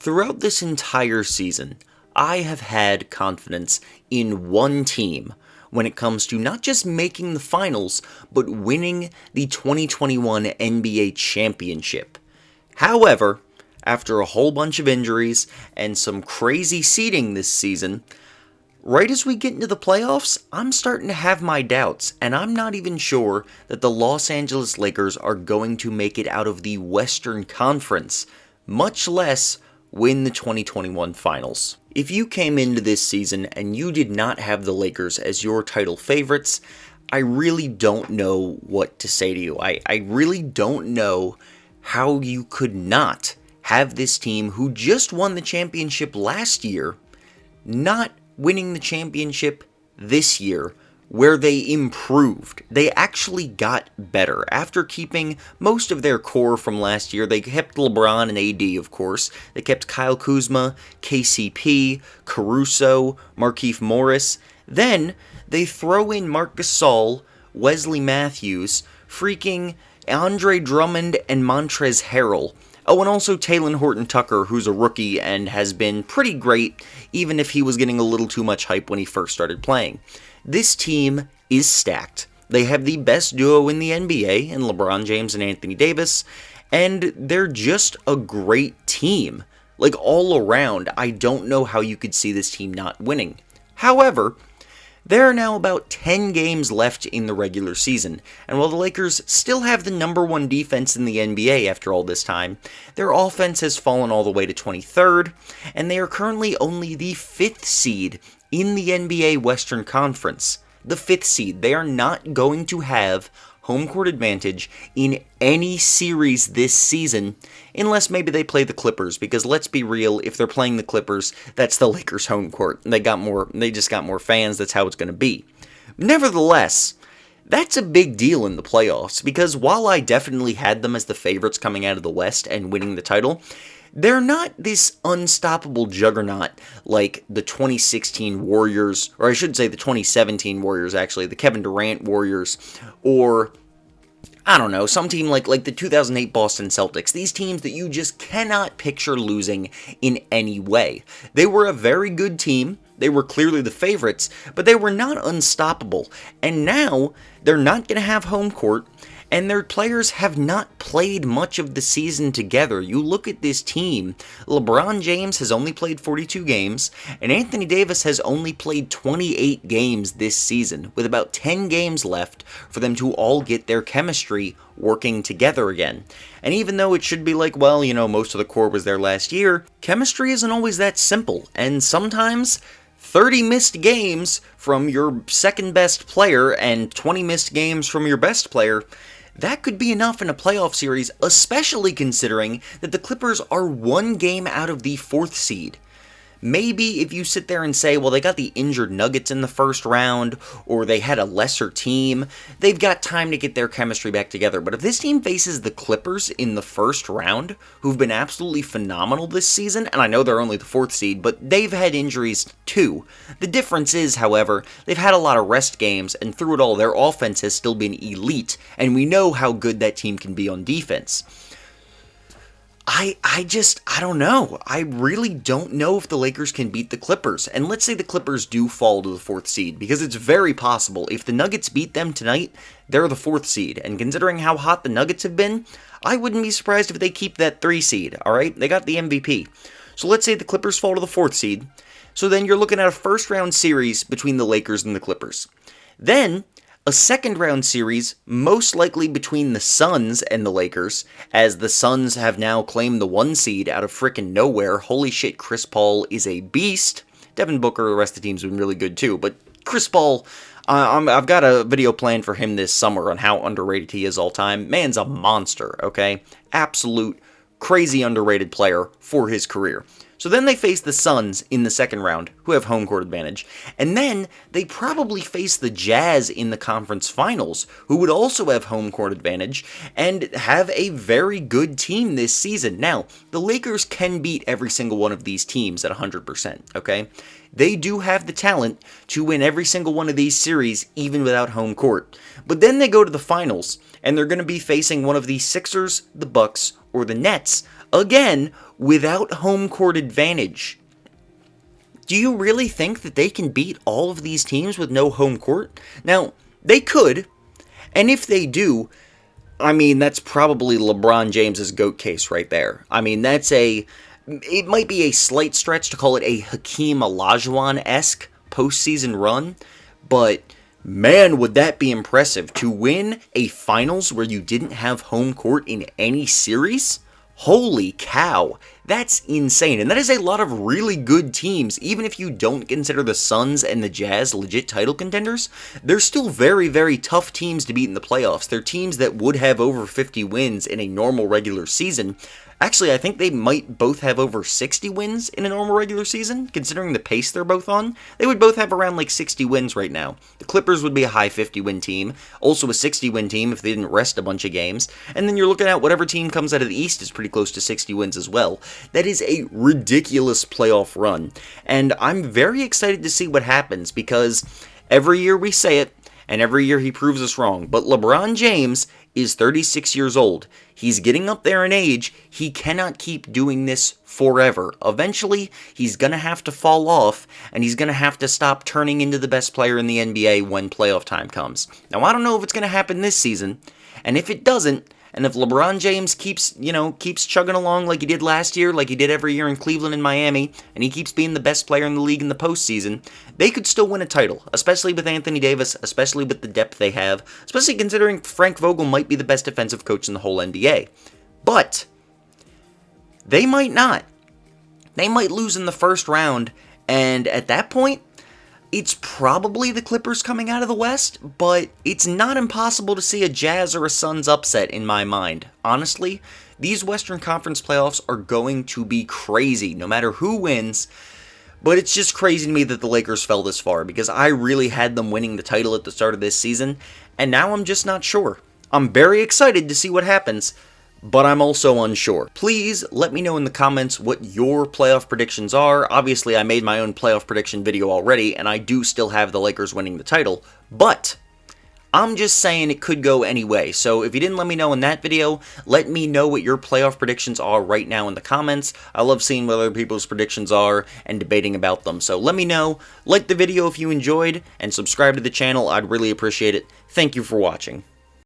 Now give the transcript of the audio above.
Throughout this entire season, I have had confidence in one team when it comes to not just making the finals, but winning the 2021 NBA Championship. However, after a whole bunch of injuries and some crazy seeding this season, right as we get into the playoffs, I'm starting to have my doubts, and I'm not even sure that the Los Angeles Lakers are going to make it out of the Western Conference, much less win the 2021 finals. If you came into this season and you did not have the Lakers as your title favorites, I really don't know what to say to you. I really don't know how you could not have this team who just won the championship last year not winning the championship this year, where they improved. They actually got better. After keeping most of their core from last year, they kept LeBron and AD, of course. They kept Kyle Kuzma, KCP, Caruso, Markieff Morris. Then they throw in Marc Gasol, Wesley Matthews, freaking Andre Drummond, and Montrezl Harrell. Oh, and also Talen Horton-Tucker, who's a rookie and has been pretty great, even if he was getting a little too much hype when he first started playing. This team is stacked. They have the best duo in the NBA in LeBron James and Anthony Davis, and they're just a great team. Like, all around, I don't know how you could see this team not winning. However, there are now about 10 games left in the regular season, and while the Lakers still have the number one defense in the NBA after all this time, their offense has fallen all the way to 23rd, and they are currently only the 5th seed in the NBA Western Conference. The 5th seed. They are not going to have home court advantage in any series this season, unless maybe they play the Clippers, because let's be real, if they're playing the Clippers, that's the Lakers' home court. They just got more fans, that's how it's going to be. Nevertheless, that's a big deal in the playoffs, because while I definitely had them as the favorites coming out of the West and winning the title, they're not this unstoppable juggernaut like the 2016 Warriors, or I should say the 2017 Warriors, actually, the Kevin Durant Warriors, or, I don't know, some team like the 2008 Boston Celtics. These teams that you just cannot picture losing in any way. They were a very good team. They were clearly the favorites, but they were not unstoppable. And now, they're not going to have home court, and their players have not played much of the season together. You look at this team, LeBron James has only played 42 games, and Anthony Davis has only played 28 games this season, with about 10 games left for them to all get their chemistry working together again. And even though it should be like, well, you know, most of the core was there last year, chemistry isn't always that simple, and sometimes 30 missed games from your second best player and 20 missed games from your best player, that could be enough in a playoff series, especially considering that the Clippers are one game out of the 4th seed. Maybe if you sit there and say, well, they got the injured Nuggets in the first round, or they had a lesser team, they've got time to get their chemistry back together. But if this team faces the Clippers in the first round, who've been absolutely phenomenal this season, and I know they're only the 4th seed, but they've had injuries too. The difference is, however, they've had a lot of rest games, and through it all, their offense has still been elite, and we know how good that team can be on defense. I don't know. I really don't know if the Lakers can beat the Clippers. And let's say the Clippers do fall to the 4th seed, because it's very possible. If the Nuggets beat them tonight, they're the 4th seed. And considering how hot the Nuggets have been, I wouldn't be surprised if they keep that 3 seed, alright? They got the MVP. So let's say the Clippers fall to the 4th seed. So then you're looking at a first round series between the Lakers and the Clippers. Then a second round series, most likely between the Suns and the Lakers, as the Suns have now claimed the 1 seed out of frickin' nowhere. Holy shit, Chris Paul is a beast. Devin Booker, the rest of the team's been really good too, but Chris Paul, I've got a video planned for him this summer on how underrated he is all time. Man's a monster, okay? Absolute crazy underrated player for his career. So then they face the Suns in the second round, who have home court advantage. And then they probably face the Jazz in the conference finals, who would also have home court advantage and have a very good team this season. Now, the Lakers can beat every single one of these teams at 100%, okay? They do have the talent to win every single one of these series, even without home court. But then they go to the finals, and they're going to be facing one of the Sixers, the Bucks, or the Nets again, without home court advantage. Do you really think that they can beat all of these teams with no home court? Now, they could, and if they do, I mean, that's probably LeBron James's GOAT case right there. I mean, it might be a slight stretch to call it a Hakeem Olajuwon-esque postseason run, but man, would that be impressive. To win a finals where you didn't have home court in any series? Holy cow, that's insane. And that is a lot of really good teams. Even if you don't consider the Suns and the Jazz legit title contenders, they're still very, very tough teams to beat in the playoffs. They're teams that would have over 50 wins in a normal regular season. Actually, I think they might both have over 60 wins in a normal regular season, considering the pace they're both on. They would both have around like 60 wins right now. The Clippers would be a high 50-win team, also a 60-win team if they didn't rest a bunch of games, and then you're looking at whatever team comes out of the East is pretty close to 60 wins as well. That is a ridiculous playoff run, and I'm very excited to see what happens, because every year we say it, and every year he proves us wrong, but LeBron James is 36 years old. He's getting up there in age. He cannot keep doing this forever. Eventually, he's going to have to fall off, and he's going to have to stop turning into the best player in the NBA when playoff time comes. Now, I don't know if it's going to happen this season, and if it doesn't, and if LeBron James keeps chugging along like he did last year, like he did every year in Cleveland and Miami, and he keeps being the best player in the league in the postseason, they could still win a title, especially with Anthony Davis, especially with the depth they have, especially considering Frank Vogel might be the best defensive coach in the whole NBA. But they might not. They might lose in the first round, and at that point, it's probably the Clippers coming out of the West, but it's not impossible to see a Jazz or a Suns upset in my mind. Honestly, these Western Conference playoffs are going to be crazy, no matter who wins. But it's just crazy to me that the Lakers fell this far, because I really had them winning the title at the start of this season, and now I'm just not sure. I'm very excited to see what happens, but I'm also unsure. Please let me know in the comments what your playoff predictions are. Obviously, I made my own playoff prediction video already, and I do still have the Lakers winning the title, but I'm just saying it could go any way. So if you didn't let me know in that video, let me know what your playoff predictions are right now in the comments. I love seeing what other people's predictions are and debating about them. So let me know. Like the video if you enjoyed, and subscribe to the channel. I'd really appreciate it. Thank you for watching.